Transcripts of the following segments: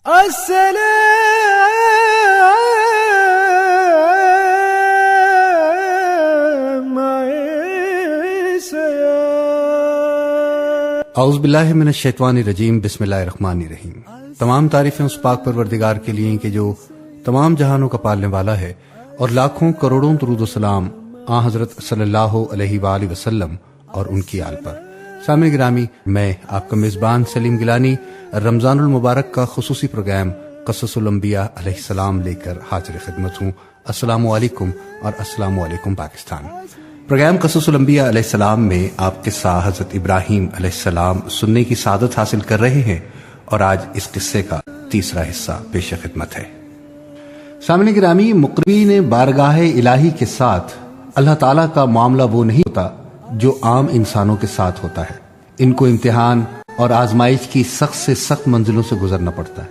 اعوذ باللہ من الشیطان الرجیم، بسم اللہ الرحمن الرحیم۔ تمام تعریفیں اس پاک پروردگار کے لیے کہ جو تمام جہانوں کا پالنے والا ہے، اور لاکھوں کروڑوں درود و سلام آن حضرت صلی اللہ علیہ وآلہ وسلم اور ان کی آل پر۔ سامعین گرامی، میں آپ کا میزبان سلیم گیلانی رمضان المبارک کا خصوصی پروگرام قصص الانبیاء علیہ السلام لے کر حاضر خدمت ہوں۔ السلام علیکم اور السلام علیکم پاکستان۔ پروگرام قصص الانبیاء علیہ السلام میں آپ قصہ حضرت ابراہیم علیہ السلام سننے کی سعادت حاصل کر رہے ہیں، اور آج اس قصے کا تیسرا حصہ پیش خدمت ہے۔ سامعین گرامی، مقربین بارگاہ الہی کے ساتھ اللہ تعالیٰ کا معاملہ وہ نہیں ہوتا جو عام انسانوں کے ساتھ ہوتا ہے۔ ان کو امتحان اور آزمائش کی سخت سے سخت منزلوں سے گزرنا پڑتا ہے،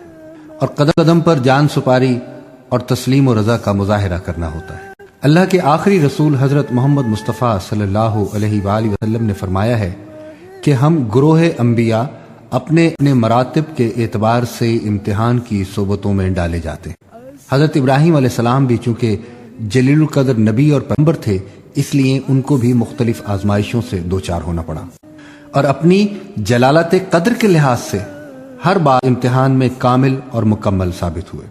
اور قدم قدم پر جان سپاری اور تسلیم و رضا کا مظاہرہ کرنا ہوتا ہے۔ اللہ کے آخری رسول حضرت محمد مصطفیٰ صلی اللہ علیہ وآلہ وسلم نے فرمایا ہے کہ ہم گروہ انبیاء اپنے مراتب کے اعتبار سے امتحان کی صحبتوں میں ڈالے جاتے ہیں۔ حضرت ابراہیم علیہ السلام بھی چونکہ جلیل القدر نبی اور پیغمبر تھے، اس لیے ان کو بھی مختلف آزمائشوں سے دوچار ہونا پڑا، اور اپنی جلالت قدر کے لحاظ سے ہر بار امتحان میں کامل اور مکمل ثابت ہوئے۔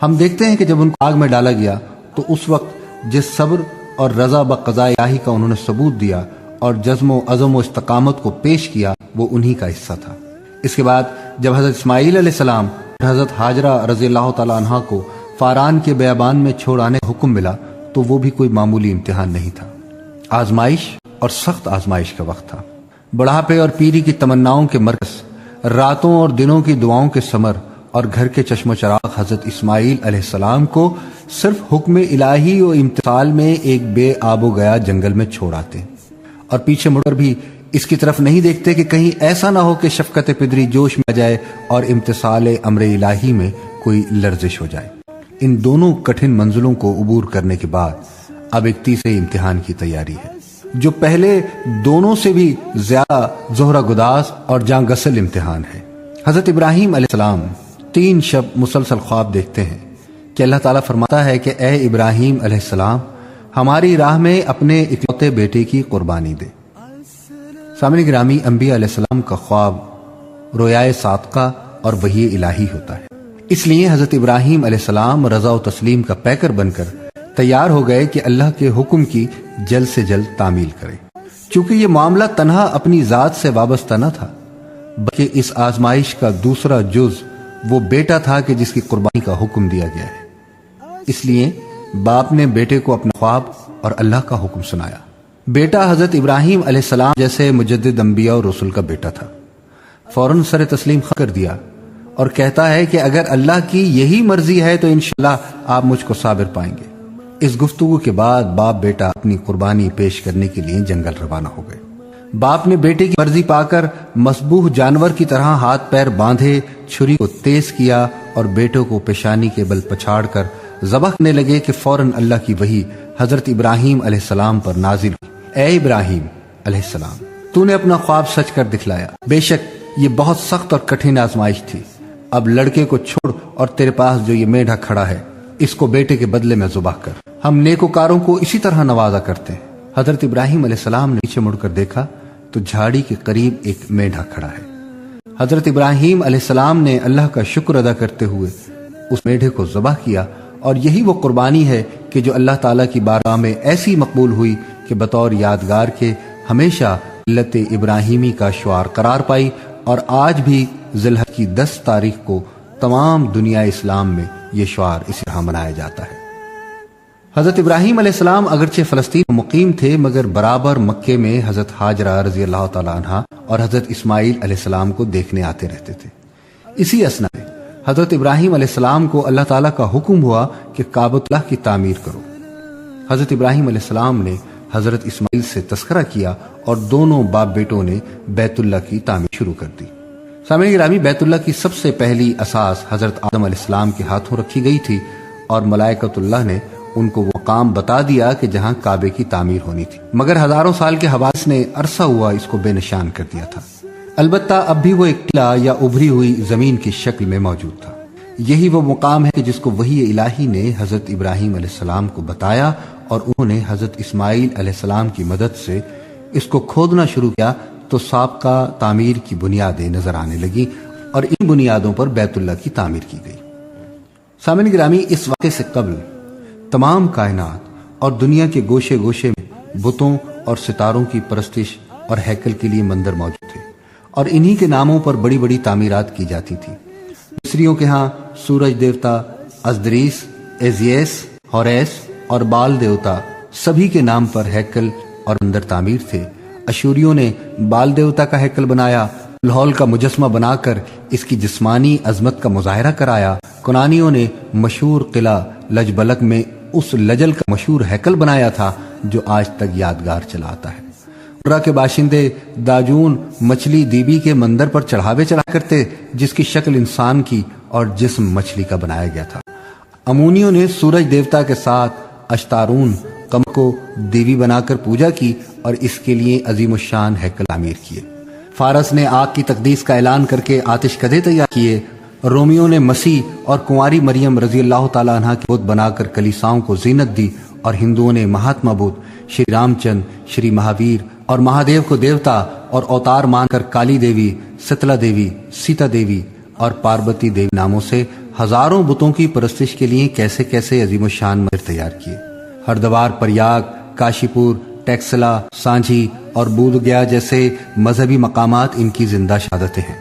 ہم دیکھتے ہیں کہ جب ان کو آگ میں ڈالا گیا تو اس وقت جس صبر اور رضا بقضاء الہی کا انہوں نے ثبوت دیا اور جزم و عزم و استقامت کو پیش کیا، وہ انہی کا حصہ تھا۔ اس کے بعد جب حضرت اسماعیل علیہ السلام اور حضرت ہاجرہ رضی اللہ تعالی عنہا کو فاران کے بیابان میں چھوڑ آنے کا حکم ملا تو وہ بھی کوئی معمولی امتحان نہیں تھا۔ آزمائش اور سخت آزمائش کا وقت تھا۔ بڑھاپے اور پیری کی تمناؤں کے مرکز، راتوں اور دنوں کی دعاؤں کے ثمر، اور گھر کے چشم و چراغ حضرت اسماعیل علیہ السلام کو صرف حکم الہی و امتثال میں ایک بے آب و گیا جنگل میں چھوڑ آتے، اور پیچھے مڑ کر بھی اس کی طرف نہیں دیکھتے کہ کہیں ایسا نہ ہو کہ شفقت پدری جوش میں آ جائے اور امتثال امر الہی میں کوئی لرزش ہو جائے۔ ان دونوں کٹھن منزلوں کو عبور کرنے کے بعد اب ایک تیسرے امتحان کی تیاری ہے، جو پہلے دونوں سے بھی زیادہ زہرہ گداز اور جاں گسل امتحان ہے۔ حضرت ابراہیم علیہ السلام 3 شب مسلسل خواب دیکھتے ہیں کہ اللہ تعالیٰ فرماتا ہے کہ اے ابراہیم علیہ السلام، ہماری راہ میں اپنے اکلوتے بیٹے کی قربانی دے۔ سامعین گرامی، انبیاء علیہ السلام کا خواب رویائے صادقہ اور وحی الہی ہوتا ہے، اس لیے حضرت ابراہیم علیہ السلام رضا و تسلیم کا پیکر بن کر تیار ہو گئے کہ اللہ کے حکم کی جلد سے جلد تعمیل کریں۔ چونکہ یہ معاملہ تنہا اپنی ذات سے وابستہ نہ تھا، بلکہ اس آزمائش کا دوسرا جز وہ بیٹا تھا کہ جس کی قربانی کا حکم دیا گیا ہے۔ اس لیے باپ نے بیٹے کو اپنا خواب اور اللہ کا حکم سنایا۔ بیٹا حضرت ابراہیم علیہ السلام جیسے مجدد انبیاء اور رسول کا بیٹا تھا۔ فوراً سر تسلیم کر دیا اور کہتا ہے کہ اگر اللہ کی یہی مرضی ہے تو انشاءاللہ آپ مجھ کو صابر پائیں گے۔ اس گفتگو کے بعد باپ بیٹا اپنی قربانی پیش کرنے کے لیے جنگل روانہ ہو گئے۔ باپ نے بیٹے کی مرضی پا کر مذبوح جانور کی طرح ہاتھ پیر باندھے، چھری کو تیز کیا اور بیٹوں کو پیشانی کے بل پچھاڑ کر ذبح کرنے لگے کہ فوراً اللہ کی وحی حضرت ابراہیم علیہ السلام پر نازل ہوئی۔ اے ابراہیم علیہ السلام، تو نے اپنا خواب سچ کر دکھلایا۔ بے شک یہ بہت سخت اور کٹھن آزمائش تھی۔ اب لڑکے کو چھوڑ اور تیرے پاس جو یہ میڈھا کھڑا ہے، اس کو بیٹے کے بدلے میں ذبح کر۔ ہم نیکوکاروں کو اسی طرح نوازا کرتے ہیں۔ حضرت ابراہیم علیہ السلام نے پیچھے مڑ کر دیکھا تو جھاڑی کے قریب ایک میڈھا کھڑا ہے۔ حضرت ابراہیم علیہ السلام نے اللہ کا شکر ادا کرتے ہوئے اس میڈھے کو ذبح کیا، اور یہی وہ قربانی ہے کہ جو اللہ تعالیٰ کی بارگاہ میں ایسی مقبول ہوئی کہ بطور یادگار کے ہمیشہ ملت ابراہیمی کا شعار قرار پائی، اور آج بھی ذی الحجہ کی 10 تاریخ کو تمام دنیا اسلام میں یہ شعار اسی طرح منایا جاتا ہے۔ حضرت ابراہیم علیہ السلام اگرچہ فلسطین میں مقیم تھے، مگر برابر مکے میں حضرت ہاجرہ رضی اللہ تعالی عنہا اور حضرت اسماعیل علیہ السلام کو دیکھنے آتے رہتے تھے۔ اسی اثنا میں حضرت ابراہیم علیہ السلام کو اللہ تعالیٰ کا حکم ہوا کہ کعبۃ اللہ کی تعمیر کرو۔ حضرت ابراہیم علیہ السلام نے حضرت اسماعیل سے تذکرہ کیا اور دونوں باپ بیٹوں نے بیت اللہ کی تعمیر شروع کر دی۔ سامعین گرامی، بیت اللہ کی سب سے پہلی اساس حضرت آدم علیہ السلام کے ہاتھوں رکھی گئی تھی، اور ملائکۃ اللہ نے ان کو وہ مقام بتا دیا کہ جہاں کعبے کی تعمیر ہونی تھی، مگر ہزاروں سال کے حوادث نے عرصہ ہوا اس کو بے نشان کر دیا تھا۔ البتہ اب بھی وہ ایک قلعہ یا ابھری ہوئی زمین کی شکل میں موجود تھا۔ یہی وہ مقام ہے جس کو وحی الہی نے حضرت ابراہیم علیہ السلام کو بتایا، اور انہوں نے حضرت اسماعیل علیہ السلام کی مدد سے اس کو کھودنا شروع کیا تو سابقہ تعمیر کی بنیادیں نظر آنے لگیں، اور ان بنیادوں پر بیت اللہ کی تعمیر کی گئی۔ سامعین گرامی، اس واقعے سے قبل تمام کائنات اور دنیا کے گوشے گوشے میں بتوں اور ستاروں کی پرستش اور ہیکل کے لیے مندر موجود تھے، اور انہی کے ناموں پر بڑی بڑی تعمیرات کی جاتی تھی۔ مصریوں کے ہاں سورج دیوتا ازدریس، ایزیس، ہوریس اور بال دیوتا سبھی کے نام پر ہیکل اور مندر تعمیر تھے۔ اشوریوں نے بال دیوتا کا ہیکل بنایا، لاہور کا مجسمہ بنا کر اس کی جسمانی عظمت کا مظاہرہ کرایا۔ کنانیوں نے مشہور قلعہ لجبلک میں اس لجل کا مشہور ہیکل بنایا تھا جو آج تک یادگار چلا آتا ہے۔ مرہ کے باشندے داجون مچھلی دیوی کے مندر پر چڑھاوے چڑھا کرتے جس کی شکل انسان کی اور جسم مچھلی کا بنایا گیا تھا۔ امونیوں نے سورج دیوتا کے ساتھ اشتارون قمر کو دیوی بنا کر پوجا کی اور اس کے لیے عظیم الشان ہیکل تعمیر کیے۔ فارس نے آگ کی تقدیس کا اعلان کر کے آتش کدے تیار کیے۔ رومیوں نے مسیح اور کنواری مریم رضی اللہ تعالیٰ عنہ کے بت بنا کر کلیساؤں کو زینت دی، اور ہندوؤں نے مہاتما بدھ، شری رام چند، شری مہاویر اور مہادیو کو دیوتا اور اوتار مان کر کالی دیوی، ستلا دیوی، سیتا دیوی اور پاربتی دیوی ناموں سے ہزاروں بتوں کی پرستش کے لیے کیسے کیسے عظیم الشان مندر تیار کیے۔ ہردوار، پریاگ، کاشی پور، ٹیکسلا، سانجھی اور بودھ گیا جیسے مذہبی مقامات ان کی زندہ شہادتیں ہیں۔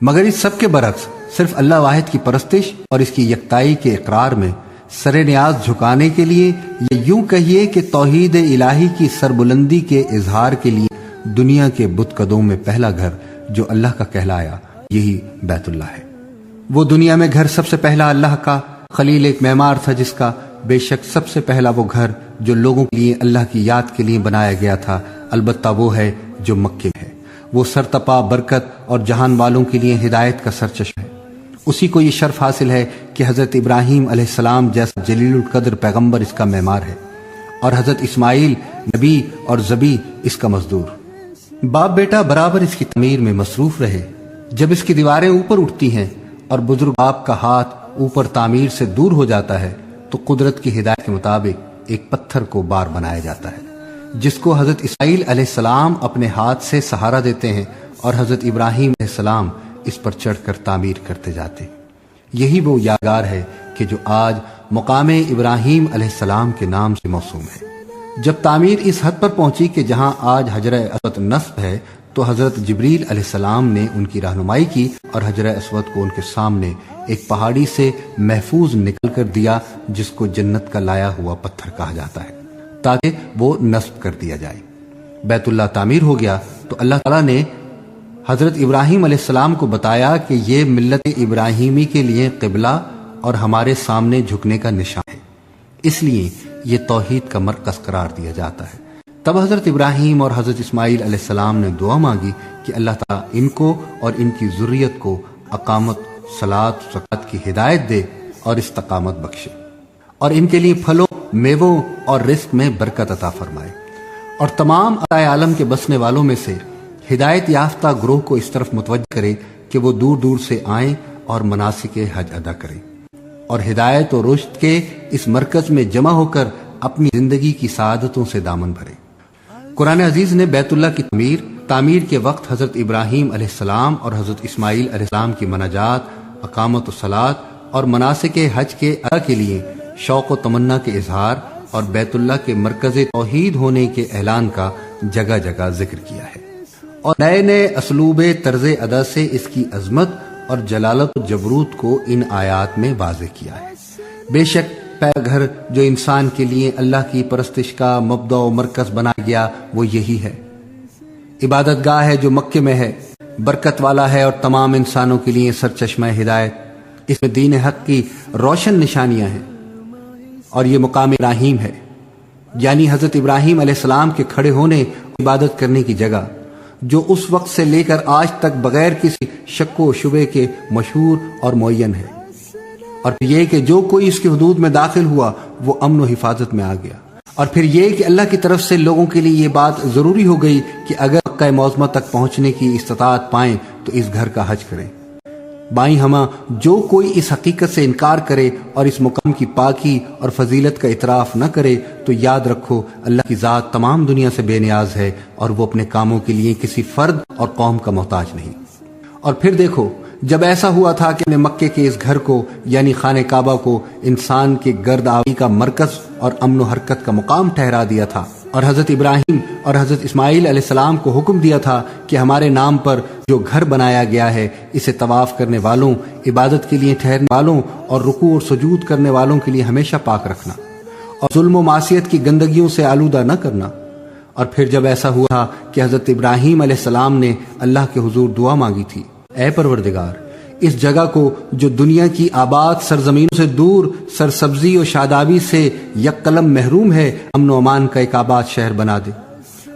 مگر اس سب کے برعکس صرف اللہ واحد کی پرستش اور اس کی یکتائی کے اقرار میں سر نیاز جھکانے کے لیے، یا یوں کہیے کہ توحید الہی کی سربلندی کے اظہار کے لیے دنیا کے بت قدوں میں پہلا گھر جو اللہ کا کہلایا، یہی بیت اللہ ہے۔ وہ دنیا میں گھر سب سے پہلا اللہ کا خلیل ایک معمار تھا، جس کا بے شک سب سے پہلا وہ گھر جو لوگوں کے لیے اللہ کی یاد کے لیے بنایا گیا تھا، البتہ وہ ہے جو مکے ہے۔ وہ سرتپا برکت اور جہان والوں کے لیے ہدایت کا سرچشمہ ہے۔ اسی کو یہ شرف حاصل ہے کہ حضرت ابراہیم علیہ السلام جیسا جلیل القدر پیغمبر اس کا معمار ہے، اور حضرت اسماعیل نبی اور ذبی اس کا مزدور۔ باپ بیٹا برابر اس کی تعمیر میں مصروف رہے۔ جب اس کی دیواریں اوپر اٹھتی ہیں اور بزرگ باپ کا ہاتھ اوپر تعمیر سے دور ہو جاتا ہے تو قدرت کی ہدایت کے مطابق ایک پتھر کو بار بنایا جاتا ہے، جس کو حضرت اسماعیل علیہ السلام اپنے ہاتھ سے سہارا دیتے ہیں، اور حضرت ابراہیم علیہ السلام اس پر چڑھ کر تعمیر کرتے جاتے ہیں۔ یہی وہ یادگار ہے کہ جو آج مقام ابراہیم علیہ السلام کے نام سے موسوم ہے۔ جب تعمیر اس حد پر پہنچی کہ جہاں آج حجر اسود نصب ہے، تو حضرت جبریل علیہ السلام نے ان کی رہنمائی کی اور حجر اسود کو ان کے سامنے ایک پہاڑی سے محفوظ نکل کر دیا، جس کو جنت کا لایا ہوا پتھر کہا جاتا ہے، تاکہ وہ نصب کر دیا جائے۔ بیت اللہ تعمیر ہو گیا تو اللہ تعالیٰ نے حضرت ابراہیم علیہ السلام کو بتایا کہ یہ ملت ابراہیمی کے لیے قبلہ اور ہمارے سامنے جھکنے کا نشان ہے، اس لیے یہ توحید کا مرکز قرار دیا جاتا ہے۔ تب حضرت ابراہیم اور حضرت اسماعیل علیہ السلام نے دعا مانگی کہ اللہ تعالیٰ ان کو اور ان کی ذریت کو اقامت، صلاۃ، زکات کی ہدایت دے اور استقامت بخشے، اور ان کے لیے پھلوں، میووں اور رزق میں برکت عطا فرمائے، اور تمام عالم عالم کے بسنے والوں میں سے ہدایت یافتہ گروہ کو اس طرف متوجہ کرے کہ وہ دور دور سے آئیں اور مناسک حج ادا کریں، اور ہدایت و رشد کے اس مرکز میں جمع ہو کر اپنی زندگی کی سعادتوں سے دامن بھرے۔ قرآن عزیز نے بیت اللہ کی تعمیر کے وقت حضرت ابراہیم علیہ السلام اور حضرت اسماعیل علیہ السلام کی مناجات، اقامت و صلاۃ اور مناسک حج کے ادا کے لیے شوق و تمنا کے اظہار اور بیت اللہ کے مرکز توحید ہونے کے اعلان کا جگہ جگہ ذکر کیا ہے، اور نئے نئے اسلوب طرز ادا سے اس کی عظمت اور جلالت و جبروت کو ان آیات میں واضح کیا ہے۔ بے شک پہلا گھر جو انسان کے لیے اللہ کی پرستش کا مبدا و مرکز بنایا گیا وہ یہی ہے۔ عبادت گاہ ہے جو مکے میں ہے، برکت والا ہے اور تمام انسانوں کے لیے سرچشمہ ہدایت۔ اس میں دین حق کی روشن نشانیاں ہیں، اور یہ مقام ابراہیم ہے، یعنی حضرت ابراہیم علیہ السلام کے کھڑے ہونے، عبادت کرنے کی جگہ، جو اس وقت سے لے کر آج تک بغیر کسی شک و شبے کے مشہور اور معین ہے، اور پھر یہ کہ جو کوئی اس کی حدود میں داخل ہوا وہ امن و حفاظت میں آ گیا، اور پھر یہ کہ اللہ کی طرف سے لوگوں کے لیے یہ بات ضروری ہو گئی کہ اگر مکہ معظمہ تک پہنچنے کی استطاعت پائیں تو اس گھر کا حج کریں۔ بائیں ہمہ جو کوئی اس حقیقت سے انکار کرے اور اس مقام کی پاکی اور فضیلت کا اعتراف نہ کرے تو یاد رکھو اللہ کی ذات تمام دنیا سے بے نیاز ہے اور وہ اپنے کاموں کے لیے کسی فرد اور قوم کا محتاج نہیں۔ اور پھر دیکھو جب ایسا ہوا تھا کہ نے مکے کے اس گھر کو یعنی خانہ کعبہ کو انسان کے گرد آوری کا مرکز اور امن و حرکت کا مقام ٹھہرا دیا تھا، اور حضرت ابراہیم اور حضرت اسماعیل علیہ السلام کو حکم دیا تھا کہ ہمارے نام پر جو گھر بنایا گیا ہے اسے طواف کرنے والوں، عبادت کے لیے ٹھہرنے والوں اور رکوع اور سجود کرنے والوں کے لیے ہمیشہ پاک رکھنا اور ظلم و معصیت کی گندگیوں سے آلودہ نہ کرنا۔ اور پھر جب ایسا ہوا کہ حضرت ابراہیم علیہ السلام نے اللہ کے حضور دعا مانگی تھی، اے پروردگار اس جگہ کو جو دنیا کی آباد سرزمینوں سے دور سرسبزی و شادابی سے یک قلم محروم ہے، امن و امان کا ایک آباد شہر بنا دے،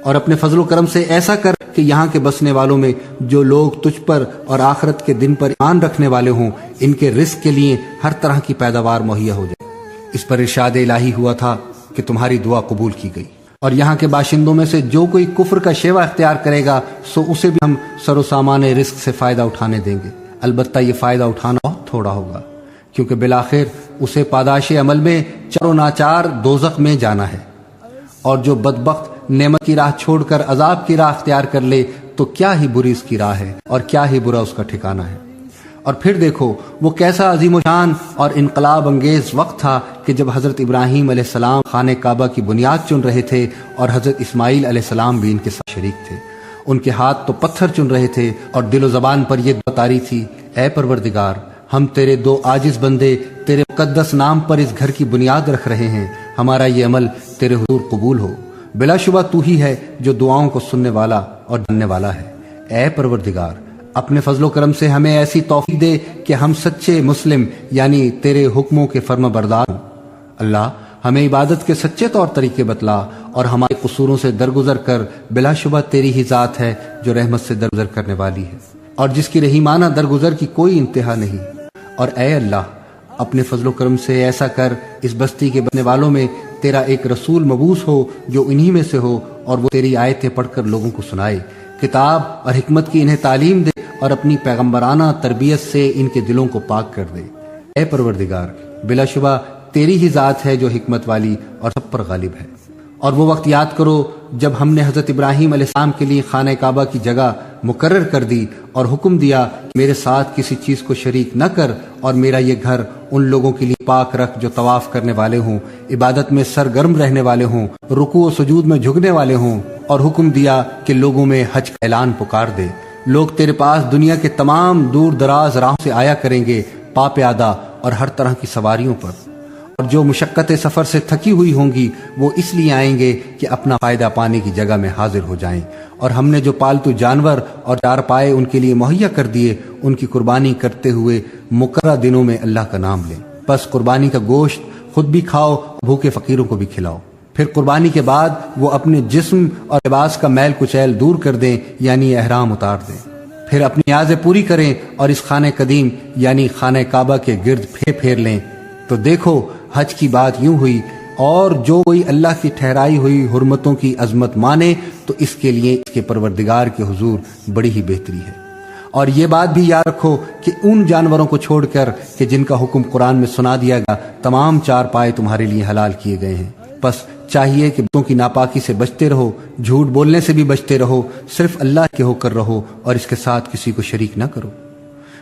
اور اپنے فضل و کرم سے ایسا کر کہ یہاں کے بسنے والوں میں جو لوگ تجھ پر اور آخرت کے دن پر ایمان رکھنے والے ہوں ان کے رزق کے لیے ہر طرح کی پیداوار مہیا ہو جائے۔ اس پر ارشاد الہی ہوا تھا کہ تمہاری دعا قبول کی گئی، اور یہاں کے باشندوں میں سے جو کوئی کفر کا شیوہ اختیار کرے گا سو اسے بھی ہم سر و سامان رزق سے فائدہ اٹھانے دیں گے، البتہ یہ فائدہ اٹھانا بہت تھوڑا ہوگا، کیونکہ بالآخر اسے پاداش عمل میں چار و ناچار دوزخ میں جانا ہے، اور جو بدبخت نعمت کی راہ چھوڑ کر عذاب کی راہ اختیار کر لے تو کیا ہی بری اس کی راہ ہے اور کیا ہی برا اس کا ٹھکانہ ہے۔ اور پھر دیکھو وہ کیسا عظیم و شان اور انقلاب انگیز وقت تھا کہ جب حضرت ابراہیم علیہ السلام خانہ کعبہ کی بنیاد چن رہے تھے اور حضرت اسماعیل علیہ السلام بھی ان کے ساتھ شریک تھے۔ ان کے ہاتھ تو پتھر چن رہے تھے اور دل و زبان پر یہ دعا طاری تھی، اے پروردگار ہم تیرے دو عاجز بندے تیرے مقدس نام پر اس گھر کی بنیاد رکھ رہے ہیں، ہمارا یہ عمل تیرے حضور قبول ہو، بلا شبہ تو ہی ہے جو دعاؤں کو سننے والا اور جاننے والا ہے۔ اے پروردگار اپنے فضل و کرم سے ہمیں ایسی توفیق دے کہ ہم سچے مسلم یعنی تیرے حکموں کے فرما بردار ہوں۔ اللہ ہمیں عبادت کے سچے طور طریقے بتلا اور ہمارے قصوروں سے درگزر کر، بلا شبہ تیری ہی ذات ہے جو رحمت سے درگزر کرنے والی ہے اور جس کی رحیمانہ درگزر کی کوئی انتہا نہیں۔ اور اے اللہ اپنے فضل و کرم سے ایسا کر اس بستی کے بسنے والوں میں تیرا ایک رسول مبعوث ہو جو انہی میں سے ہو اور وہ تیری آیتیں پڑھ کر لوگوں کو سنائے، کتاب اور حکمت کی انہیں تعلیم دے اور اپنی پیغمبرانہ تربیت سے ان کے دلوں کو پاک کر دے۔ اے پروردگار بلا شبہ تیری ہی ذات ہے جو حکمت والی اور سب پر غالب ہے۔ اور وہ وقت یاد کرو جب ہم نے حضرت ابراہیم علیہ السلام کے لیے خانہ کعبہ کی جگہ مقرر کر دی اور حکم دیا کہ میرے ساتھ کسی چیز کو شریک نہ کر اور میرا یہ گھر ان لوگوں کے لیے پاک رکھ جو طواف کرنے والے ہوں، عبادت میں سرگرم رہنے والے ہوں، رکوع و سجود میں جھکنے والے ہوں، اور حکم دیا کہ لوگوں میں حج کا اعلان پکار دے۔ لوگ تیرے پاس دنیا کے تمام دور دراز راہوں سے آیا کریں گے، پا پیادہ اور ہر طرح کی سواریوں پر، اور جو مشقت سفر سے تھکی ہوئی ہوں گی وہ اس لیے آئیں گے کہ اپنا فائدہ پانے کی جگہ میں حاضر ہو جائیں، اور ہم نے جو پالتو جانور اور چارپائے ان کے لیے مہیا کر دیے ان کی قربانی کرتے ہوئے مقررہ دنوں میں اللہ کا نام لیں۔ بس قربانی کا گوشت خود بھی کھاؤ، بھوکے فقیروں کو بھی کھلاؤ۔ پھر قربانی کے بعد وہ اپنے جسم اور لباس کا میل کچیل دور کر دیں یعنی احرام اتار دیں، پھر اپنی نیازیں پوری کریں اور اس خانہ قدیم یعنی خانہ کعبہ کے گرد پھیر لیں۔ تو دیکھو حج کی بات یوں ہوئی، اور جو کوئی اللہ کی ٹھہرائی ہوئی حرمتوں کی عظمت مانے تو اس کے لیے اس کے پروردگار کے حضور بڑی ہی بہتری ہے۔ اور یہ بات بھی یاد رکھو کہ ان جانوروں کو چھوڑ کر کہ جن کا حکم قرآن میں سنا دیا گیا، تمام چار پائے تمہارے لیے حلال کیے گئے ہیں۔ بس چاہیے کہ بتوں کی ناپاکی سے بچتے رہو، جھوٹ بولنے سے بھی بچتے رہو، صرف اللہ کے ہو کر رہو اور اس کے ساتھ کسی کو شریک نہ کرو۔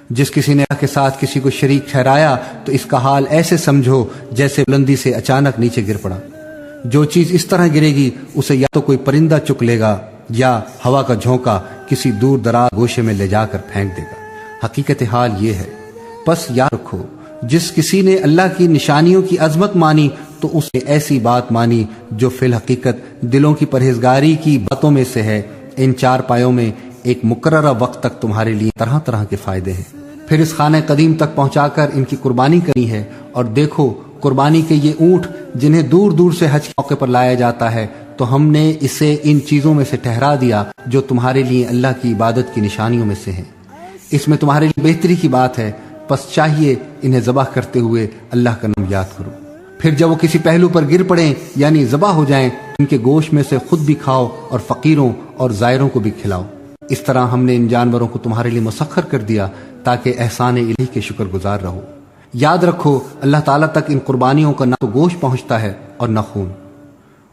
جس کسی نے اللہ کے ساتھ کسی کو شریک ٹھہرایا تو اس کا حال ایسے سمجھو جیسے بلندی سے اچانک نیچے گر پڑا۔ جو چیز اس طرح گرے گی اسے یا تو کوئی پرندہ چک لے گا یا ہوا کا جھونکا کسی دور دراز گوشے میں لے جا کر پھینک دے گا۔ حقیقت حال یہ ہے۔ بس یاد رکھو جس کسی نے اللہ کی نشانیوں کی عظمت مانی تو اس نے ایسی بات مانی جو فی الحقیقت دلوں کی پرہیزگاری کی باتوں میں سے ہے۔ ان چار پایوں میں ایک مقررہ وقت تک تمہارے لیے طرح طرح کے فائدے ہیں، پھر اس خانہ قدیم تک پہنچا کر ان کی قربانی کرنی ہے۔ اور دیکھو قربانی کے یہ اونٹ جنہیں دور دور سے حج کے موقع پر لایا جاتا ہے تو ہم نے اسے ان چیزوں میں سے ٹھہرا دیا جو تمہارے لیے اللہ کی عبادت کی نشانیوں میں سے ہیں۔ اس میں تمہارے لیے بہتری کی بات ہے، پس چاہیے انہیں ذبح کرتے ہوئے اللہ کا نام یاد کرو۔ پھر جب وہ کسی پہلو پر گر پڑیں یعنی ذبح ہو جائیں، ان کے گوشت میں سے خود بھی کھاؤ اور فقیروں اور زائروں کو بھی کھلاؤ۔ اس طرح ہم نے ان جانوروں کو تمہارے لیے مسخر کر دیا تاکہ احسان الہی کے شکر گزار رہو۔ یاد رکھو اللہ تعالیٰ تک ان قربانیوں کا نہ تو گوشت پہنچتا ہے اور نہ خون۔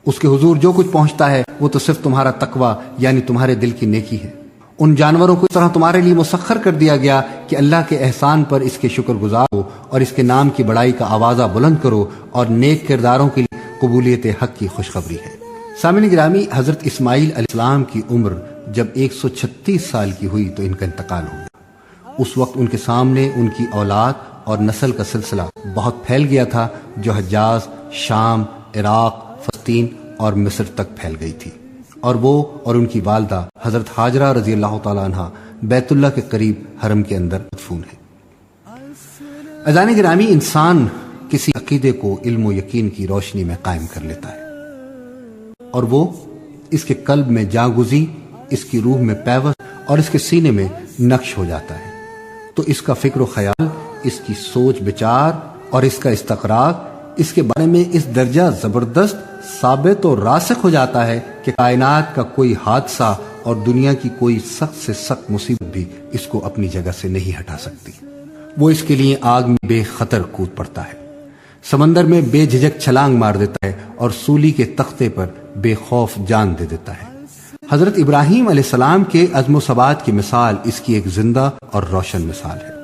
اس کے حضور جو کچھ پہنچتا ہے وہ تو صرف تمہارا تقوی یعنی تمہارے دل کی نیکی ہے۔ ان جانوروں کو اس طرح تمہارے لیے مسخر کر دیا گیا کہ اللہ کے احسان پر اس کے شکر گزار ہو اور اس کے نام کی بڑائی کا آوازہ بلند کرو، اور نیک کرداروں کے لیے قبولیت حق کی خوشخبری ہے۔ سامعین گرامی، حضرت اسماعیل علیہ السلام کی عمر جب 136 سال کی ہوئی تو ان کا انتقال ہو گیا۔ اس وقت ان کے سامنے ان کی اولاد اور نسل کا سلسلہ بہت پھیل گیا تھا، جو حجاز، شام، عراق، فلسطین اور مصر تک پھیل گئی تھی، اور وہ اور ان کی والدہ حضرت ہاجرہ رضی اللہ تعالیٰ عنہ بیت اللہ کے قریب حرم کے اندر مدفون ہے۔ عزیزان گرامی، انسان کسی عقیدے کو علم و یقین کی روشنی میں قائم کر لیتا ہے، اور وہ اس کے قلب میں جاگزی، اس کی روح میں پیوست اور اس کے سینے میں نقش ہو جاتا ہے، تو اس کا فکر و خیال، اس کی سوچ بچار اور اس کا استقراق اس کے بارے میں اس درجہ زبردست ثابت و راسخ ہو جاتا ہے کہ کائنات کا کوئی حادثہ اور دنیا کی کوئی سخت سے سخت مصیبت بھی اس کو اپنی جگہ سے نہیں ہٹا سکتی۔ وہ اس کے لیے آگ میں بے خطر کود پڑتا ہے، سمندر میں بے جھجک چھلانگ مار دیتا ہے، اور سولی کے تختے پر بے خوف جان دے دیتا ہے۔ حضرت ابراہیم علیہ السلام کے عزم و ثبات کی مثال اس کی ایک زندہ اور روشن مثال ہے۔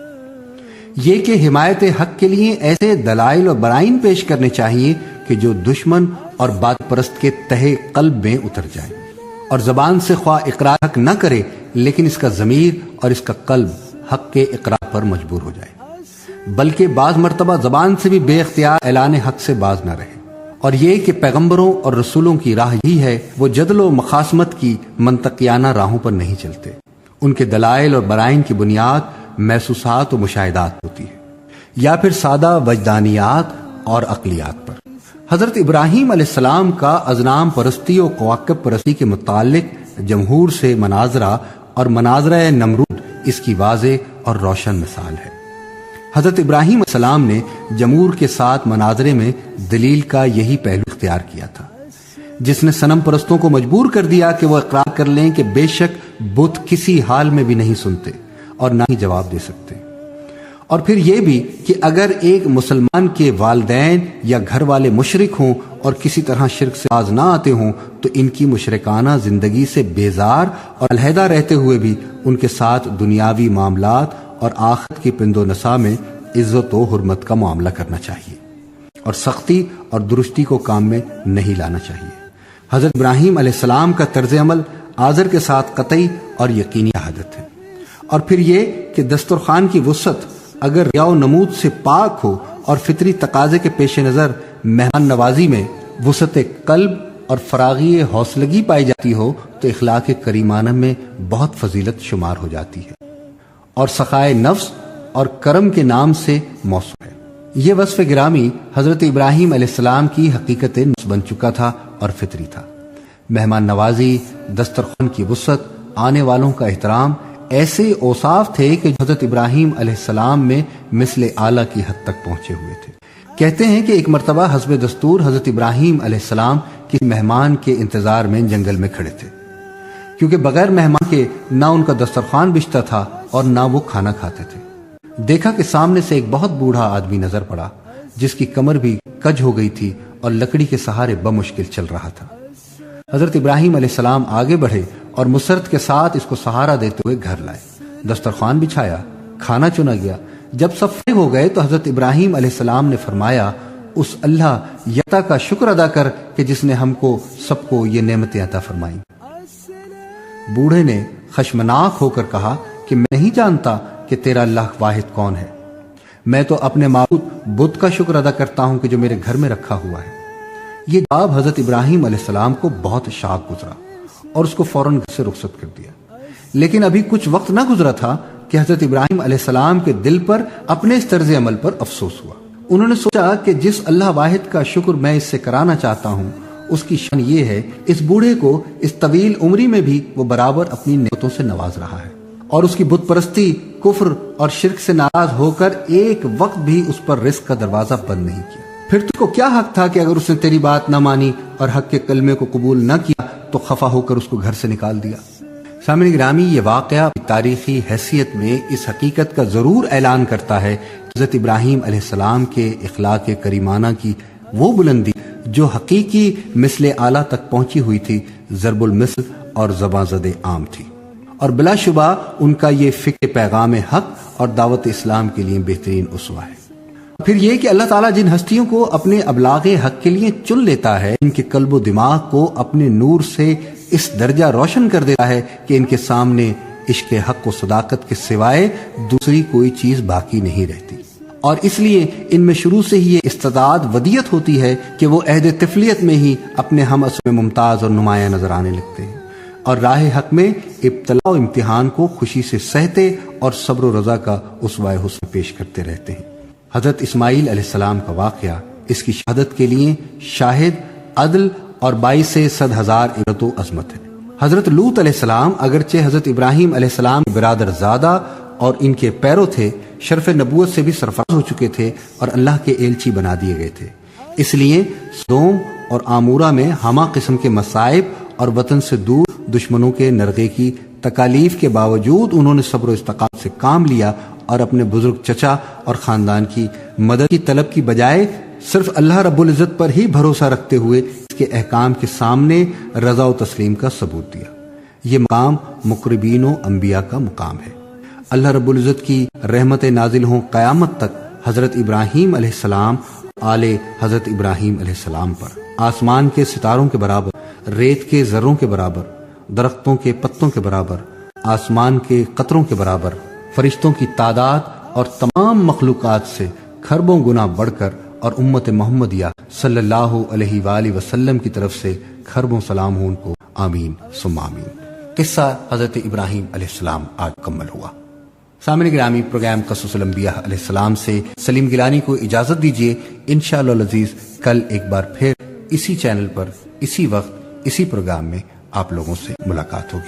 یہ کہ حمایت حق کے لیے ایسے دلائل اور برائن پیش کرنے چاہیے کہ جو دشمن اور بات پرست کے تہہ قلب میں اتر جائے، اور زبان سے خواہ اقرار حق نہ کرے لیکن اس کا ضمیر اور اس کا قلب حق کے اقرار پر مجبور ہو جائے، بلکہ بعض مرتبہ زبان سے بھی بے اختیار اعلان حق سے باز نہ رہے۔ اور یہ کہ پیغمبروں اور رسولوں کی راہ یہی ہے، وہ جدل و مخاصمت کی منطقیانہ راہوں پر نہیں چلتے، ان کے دلائل اور برائن کی بنیاد محسوسات و مشاہدات ہوتی ہے، یا پھر سادہ وجدانیات اور عقلیات پر۔ حضرت ابراہیم علیہ السلام کا اصنام پرستی و کواکب پرستی کے متعلق جمہور سے مناظرہ اور مناظرہ نمرود اس کی واضح اور روشن مثال ہے۔ حضرت ابراہیم علیہ السلام نے جمہور کے ساتھ مناظرے میں دلیل کا یہی پہلو اختیار کیا تھا، جس نے صنم پرستوں کو مجبور کر دیا کہ وہ اقرار کر لیں کہ بے شک بت کسی حال میں بھی نہیں سنتے اور نہ ہی جواب دے سکتے، اور پھر یہ بھی کہ اگر ایک مسلمان کے والدین یا گھر والے مشرک ہوں اور کسی طرح شرک سے باز نہ آتے ہوں تو ان کی مشرکانہ زندگی سے بیزار اور علیحدہ رہتے ہوئے بھی ان کے ساتھ دنیاوی معاملات اور آخرت کی پند و نسا میں عزت و حرمت کا معاملہ کرنا چاہیے، اور سختی اور درستی کو کام میں نہیں لانا چاہیے۔ حضرت ابراہیم علیہ السلام کا طرز عمل آزر کے ساتھ قطعی اور یقینی عہدت ہے۔ اور پھر یہ کہ دسترخوان کی وسعت اگر ریا و نمود سے پاک ہو اور فطری تقاضے کے پیش نظر مہمان نوازی میں وسعت قلب اور فراغی حوصلگی پائی جاتی ہو تو اخلاق کریمانہ میں بہت فضیلت شمار ہو جاتی ہے، اور سخائے نفس اور کرم کے نام سے موصوف ہے۔ یہ وصف گرامی حضرت ابراہیم علیہ السلام کی حقیقت نفس بن چکا تھا اور فطری تھا۔ مہمان نوازی، دسترخوان کی وسعت، آنے والوں کا احترام ایسے اوصاف تھے کہ حضرت ابراہیم علیہ السلام میں مثل اعلیٰ کی حد تک پہنچے ہوئے تھے۔ کہتے ہیں کہ ایک مرتبہ حسب دستور حضرت ابراہیم علیہ السلام کسی مہمان کے انتظار میں جنگل میں کھڑے تھے، کیونکہ بغیر مہمان کے نہ ان کا دسترخوان بچتا تھا اور نہ وہ کھانا کھاتے تھے۔ دیکھا کہ سامنے سے ایک بہت بوڑھا آدمی نظر پڑا، جس کی کمر بھی کج ہو گئی تھی اور لکڑی کے سہارے بمشکل چل رہا تھا۔ حضرت ابراہیم علیہ السلام آگے بڑھے اور مسرت کے ساتھ اس کو سہارا دیتے ہوئے گھر لائے، دسترخوان بچھایا، کھانا چنا گیا۔ جب سب فارغ ہو گئے تو حضرت ابراہیم علیہ السلام نے فرمایا، اس اللہ یکتا کا شکر ادا کر کہ جس نے ہم کو سب کو یہ نعمتیں عطا فرمائیں۔ بوڑھے نے خشمناک ہو کر کہا کہ میں نہیں جانتا کہ تیرا اللہ واحد کون ہے، میں تو اپنے معبود بت کا شکر ادا کرتا ہوں کہ جو میرے گھر میں رکھا ہوا ہے۔ یہ جواب حضرت ابراہیم علیہ السلام کو بہت شاق گزرا اور اس کو فوراً گھر سے رخصت کر دیا۔ لیکن ابھی کچھ وقت نہ گزرا تھا کہ حضرت ابراہیم علیہ السلام کے دل پر اپنے اس طرز عمل پر افسوس ہوا۔ انہوں نے سوچا کہ جس اللہ واحد کا شکر میں اس سے کرانا چاہتا ہوں اس کی شان یہ ہے، اس بوڑھے کو اس طویل عمری میں بھی وہ برابر اپنی نعمتوں سے نواز رہا ہے، اور اس کی بت پرستی، کفر اور شرک سے ناراض ہو کر ایک وقت بھی اس پر رزق کا دروازہ بند نہیں کیا۔ پھر تجھ کو کیا حق تھا کہ اگر اس نے تیری بات نہ مانی اور حق کے کلمے کو قبول نہ کیا تو خفا ہو کر اس کو گھر سے نکال دیا؟ سامعین گرامی، یہ واقعہ تاریخی حیثیت میں اس حقیقت کا ضرور اعلان کرتا ہے کہ حضرت ابراہیم علیہ السلام کے اخلاق کریمانہ کی وہ بلندی جو حقیقی مثل اعلیٰ تک پہنچی ہوئی تھی، ضرب المثل اور زباں زد عام تھی، اور بلا شبہ ان کا یہ فکر پیغام حق اور دعوت اسلام کے لیے بہترین اسوہ ہے۔ پھر یہ کہ اللہ تعالیٰ جن ہستیوں کو اپنے ابلاغ حق کے لیے چن لیتا ہے، ان کے قلب و دماغ کو اپنے نور سے اس درجہ روشن کر دیتا ہے کہ ان کے سامنے عشق حق و صداقت کے سوائے دوسری کوئی چیز باقی نہیں رہتی، اور اس لیے ان میں شروع سے ہی یہ استعداد ودیت ہوتی ہے کہ وہ عہد طفلیت میں ہی اپنے ہم اسو ممتاز اور نمایاں نظر آنے لگتے ہیں، اور راہ حق میں ابتلا و امتحان کو خوشی سے سہتے اور صبر و رضا کا اسوہ حسن پیش کرتے رہتے ہیں۔ حضرت اسماعیل علیہ السلام کا واقعہ اس کی شہادت کے لیے شاہد، عدل اور باعث 100,000 عبرت و عظمت ہے۔ حضرت لوط علیہ السلام اگرچہ حضرت ابراہیم علیہ السلام برادر زادہ اور ان کے پیرو تھے، شرف نبوت سے بھی سرفراز ہو چکے تھے اور اللہ کے ایلچی بنا دیے گئے تھے، اس لیے سدوم اور آمورہ میں ہمہ قسم کے مصائب اور وطن سے دور دشمنوں کے نرغے کی تکالیف کے باوجود انہوں نے صبر و استقامت سے کام لیا اور اپنے بزرگ چچا اور خاندان کی مدد کی طلب کی بجائے صرف اللہ رب العزت پر ہی بھروسہ رکھتے ہوئے اس کے احکام کے سامنے رضا و تسلیم کا ثبوت دیا۔ یہ مقام مقربین و انبیاء کا مقام ہے۔ اللہ رب العزت کی رحمت نازل ہوں قیامت تک حضرت ابراہیم علیہ السلام، آل حضرت ابراہیم علیہ السلام پر، آسمان کے ستاروں کے برابر، ریت کے ذروں کے برابر، درختوں کے پتوں کے برابر، آسمان کے قطروں کے برابر، فرشتوں کی تعداد اور تمام مخلوقات سے کھربوں گنا بڑھ کر، اور امت محمدیہ صلی اللہ علیہ وآلہ وسلم کی طرف سے کھربوں سلام ہوں ان کو، آمین ثم آمین۔ قصہ حضرت ابراہیم علیہ السلام آج مکمل ہوا۔ سامعین گرامی، پروگرام قصص الانبیاء علیہ السلام سے سلیم گیلانی کو اجازت دیجیے۔ انشاءاللہ العزیز کل ایک بار پھر اسی چینل پر، اسی وقت، اسی پروگرام میں آپ لوگوں سے ملاقات ہوگی۔